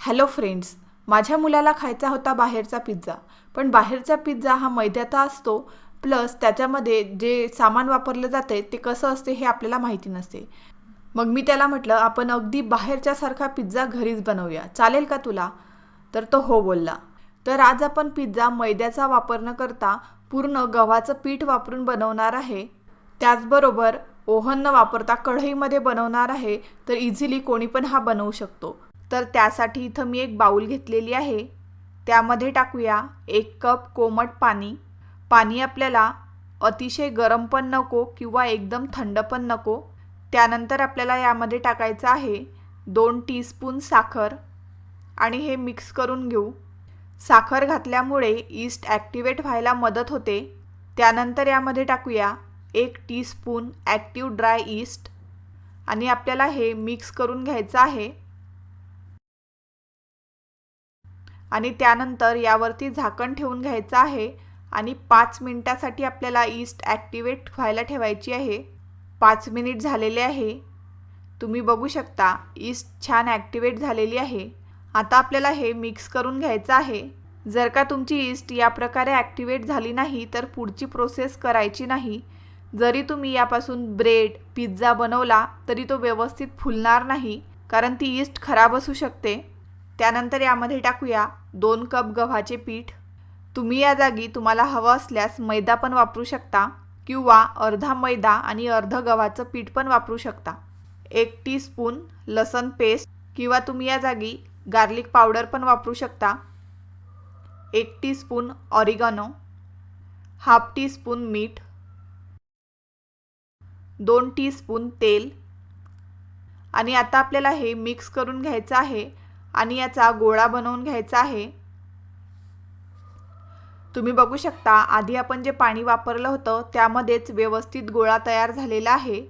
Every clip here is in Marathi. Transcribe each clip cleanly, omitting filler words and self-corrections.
हॅलो फ्रेंड्स, माझ्या मुलाला खायचा होता बाहेरचा पिझ्झा. पण बाहेरचा पिझ्झा हा मैद्याचा असतो, प्लस त्याच्यामध्ये जे सामान वापरलं जाते ते कसं असते हे आपल्याला माहिती नसते. मग मी त्याला म्हटलं, आपण अगदी बाहेरच्यासारखा पिझ्झा घरीच बनवूया, चालेल का तुला? तर तो हो बोलला. तर आज आपण पिझ्झा मैद्याचा वापर न करता पूर्ण गव्हाचं पीठ वापरून बनवणार आहे. त्याचबरोबर ओव्हन न वापरता कढईमध्ये बनवणार आहे. तर इझिली कोणी पण हा बनवू शकतो. तर त्यासाठी इथं मी एक बाउल घेतलेली आहे. त्यामध्ये टाकूया 1 कप कोमट पाणी. पाणी आपल्याला अतिशय गरम पण नको किंवा एकदम थंड पण नको. त्यानंतर आपल्याला यामध्ये टाकायचं आहे 2 टीस्पून साखर आणि हे मिक्स करून घेऊ. साखर घातल्यामुळे ईस्ट ॲक्टिवेट व्हायला मदत होते. त्यानंतर यामध्ये टाकूया 1 टीस्पून ॲक्टिव्ह ड्राय ईस्ट आणि आपल्याला हे मिक्स करून घ्यायचं आहे. आणि त्यानंतर यावरती झाकण ठेवून घ्यायचं आहे आणि 5 मिनिटासाठी आपल्याला ईस्ट ॲक्टिवेट व्हायला ठेवायची आहे. 5 मिनिट झालेले आहे. तुम्ही बघू शकता ईस्ट छान ॲक्टिवेट झालेली आहे. आता आपल्याला हे मिक्स करून घ्यायचं आहे. जर का तुमची ईस्ट या प्रकारे ॲक्टिवेट झाली नाही तर पुढची प्रोसेस करायची नाही. जरी तुम्ही यापासून ब्रेड, पिझ्झा बनवला तरी तो व्यवस्थित फुलणार नाही, कारण ती ईस्ट खराब असू शकते. त्यानंतर यामध्ये टाकूया 2 कप गव्हाचे पीठ. तुम्ही या जागी तुम्हाला हवं असल्यास मैदा पण वापरू शकता किंवा अर्धा मैदा आणि अर्ध गव्हाचं पीठ पण वापरू शकता. 1 टीस्पून लसण पेस्ट किंवा तुम्ही या जागी गार्लिक पावडर पण वापरू शकता. 1 टीस्पून ऑरिगॅनो, हाफ टीस्पून मीठ, 2 टीस्पून तेल आणि आता आपल्याला हे मिक्स करून घ्यायचं आहे आणि याचा गोळा बनवून घ्यायचा आहे. तुम्ही बघू शकता आधी आपण जे पाणी वापरलं होतं त्यामध्येच व्यवस्थित गोळा तयार झालेला आहे.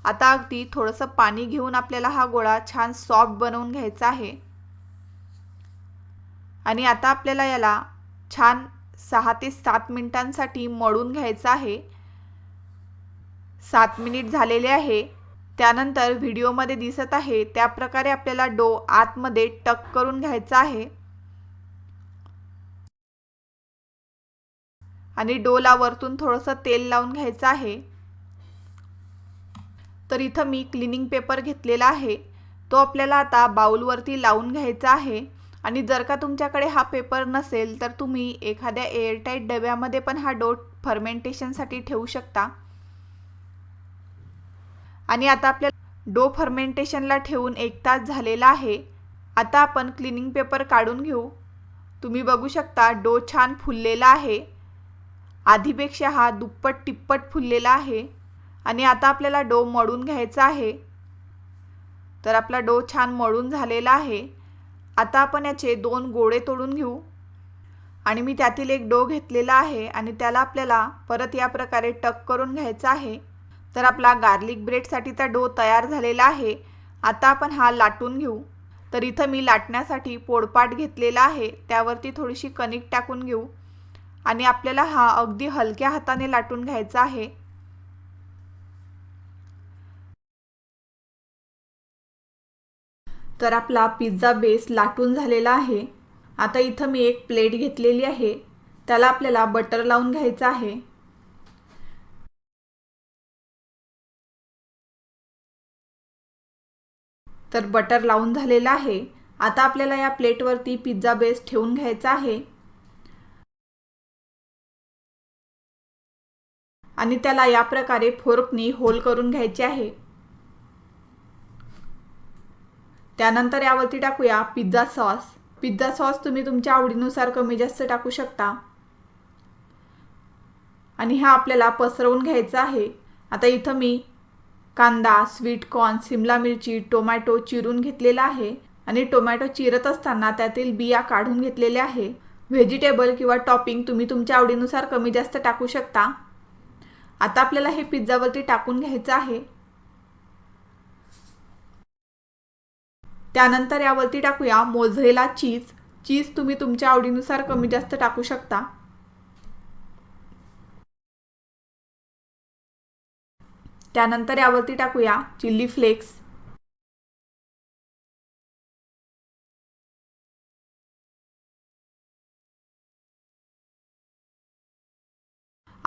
आता अगदी थोडंसं पाणी घेऊन आपल्याला हा गोळा छान सॉफ्ट बनवून घ्यायचा आहे. आणि आता आपल्याला याला छान 6 ते 7 मिनिटांसाठी मळून घ्यायचं आहे. 7 मिनिट झालेले आहे. त्यानंतर व्हिडिओमध्ये दिसत आहे त्या प्रकारे आपल्याला डो आतमध्ये टक करून घ्यायचा आहे आणि डोला वरतून थोडंसं तेल लावून घ्यायचं आहे. तर इथं मी क्लिनिंग पेपर घेतलेला आहे. तो आपल्याला आता बाउलवरती लावून घ्यायचा आहे. आणि जर का तुमच्याकडे हा पेपर नसेल तर तुम्ही एखाद्या एअरटाईट डब्यामध्ये पण हा डो फर्मेंटेशनसाठी ठेवू शकता. आणि आता आपल्या डो फर्मेंटेशनला ठेवून 1 तास झालेला आहे. आता आपण क्लिनिंग पेपर काढून घेऊ. तुम्ही बघू शकता डो छान फुललेला आहे. आधीपेक्षा हा दुप्पट तिप्पट फुललेला आहे. आणि आता आपल्याला डो मळून घ्यायचा आहे. तर आपला डो छान मळून झालेला आहे. आता आपण याचे 2 गोळे तोडून घेऊ. आणि मी त्यातील एक डो घेतलेला आहे आणि त्याला आपल्याला परत या प्रकारे टक करून घ्यायचा आहे. तर आपला गार्लिक ब्रेडसाठीचा डो तयार झालेला आहे. आता आपण हा लाटून घेऊ. तर इथं मी लाटण्यासाठी पोळपाट घेतलेला आहे. त्यावरती थोडीशी कणिक टाकून घेऊ आणि आपल्याला हा अगदी हलक्या हाताने लाटून घ्यायचा आहे. तर आपला पिझ्झा बेस लाटून झालेला आहे. आता इथं मी एक प्लेट घेतलेली आहे. त्याला आपल्याला बटर लावून घ्यायचं आहे. तर बटर लावून झालेलं आहे. आता आपल्याला या प्लेटवरती पिझ्झा बेस ठेवून घ्यायचा आहे आणि त्याला या प्रकारे फोर्कनी होल करून घ्यायचे आहे. त्यानंतर यावरती टाकूया पिझ्झा सॉस. पिझ्झा सॉस तुम्ही तुमच्या आवडीनुसार कमी जास्त टाकू शकता. आणि हा आपल्याला पसरवून घ्यायचा आहे. आता इथं मी कांदा, स्वीट कॉर्न, सिमला मिरची, टोमॅटो चिरून घेतलेला आहे आणि टोमॅटो चिरत असताना त्यातील बिया काढून घेतलेल्या आहे. व्हेजिटेबल किंवा टॉपिंग तुम्ही तुमच्या आवडीनुसार कमी जास्त टाकू शकता. आता आपल्याला हे पिझ्झावरती टाकून घ्यायचं आहे. त्यानंतर यावरती टाकूया मोझरेला चीज. चीज तुम्ही तुमच्या आवडीनुसार कमी जास्त टाकू शकता. त्यानंतर यावरती टाकूया चिल्ली फ्लेक्स.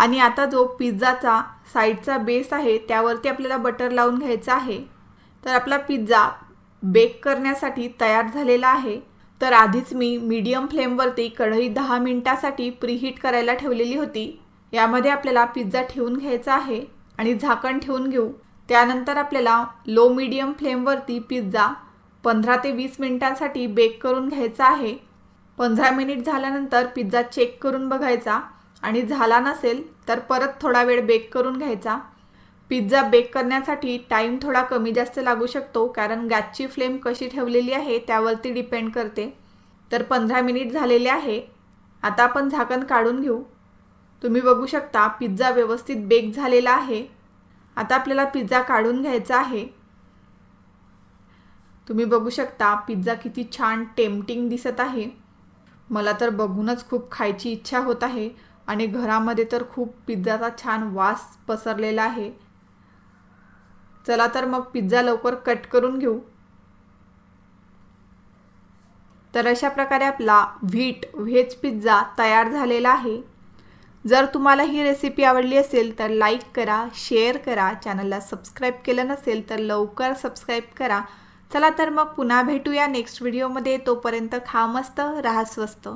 आणि आता जो पिझ्झाचा साईडचा बेस आहे त्यावरती आपल्याला बटर लावून घ्यायचं आहे. तर आपला पिझ्झा बेक करण्यासाठी तयार झालेला आहे. तर आधीच मी मीडियम फ्लेमवरती कढई 10 मिनिटासाठी प्रीहीट करायला ठेवलेली होती. यामध्ये आपल्याला पिझ्झा ठेवून घ्यायचा आहे आणि झाकण ठेवून घेऊ. त्यानंतर आपल्याला लो मीडियम फ्लेमवरती पिझ्झा 15 ते 20 मिनिटांसाठी बेक करून घ्यायचा आहे. 15 मिनिट झाल्यानंतर पिझ्झा चेक करून बघायचा आणि झाला नसेल तर परत थोडा वेळ बेक करून घ्यायचा. पिझ्झा बेक करण्यासाठी टाईम थोडा कमी जास्त लागू शकतो, कारण गॅसची फ्लेम कशी ठेवलेली आहे त्यावरती डिपेंड करते. तर 15 मिनिट झालेले आहे. आता आपण झाकण काढून घेऊ. तुम्ही बघू शकता पिझ्झा व्यवस्थित बेक झालेला आहे. आता आपल्याला पिझ्झा काढून घ्यायचा आहे. तुम्ही बघू शकता पिझ्झा किती छान टेम्पटिंग दिसत आहे. मला तर बघूनच खूप खायची इच्छा होत आहे आणि घरामध्ये तर खूप पिझ्झाचा छान वास पसरलेला आहे. चला तर मग पिझ्झा लवकर कट करून घेऊ. तर अशा प्रकारे आपला व्हेज पिझ्झा तयार झालेला आहे. जर तुम्हाला ही रेसिपी आवडली असेल तर लाईक करा, शेअर करा. चॅनलला सबस्क्राईब केलं नसेल तर लवकर सबस्क्राईब करा. चला तर मग पुन्हा भेटूया नेक्स्ट व्हिडिओमध्ये. तोपर्यंत खा मस्त, राहा स्वस्त.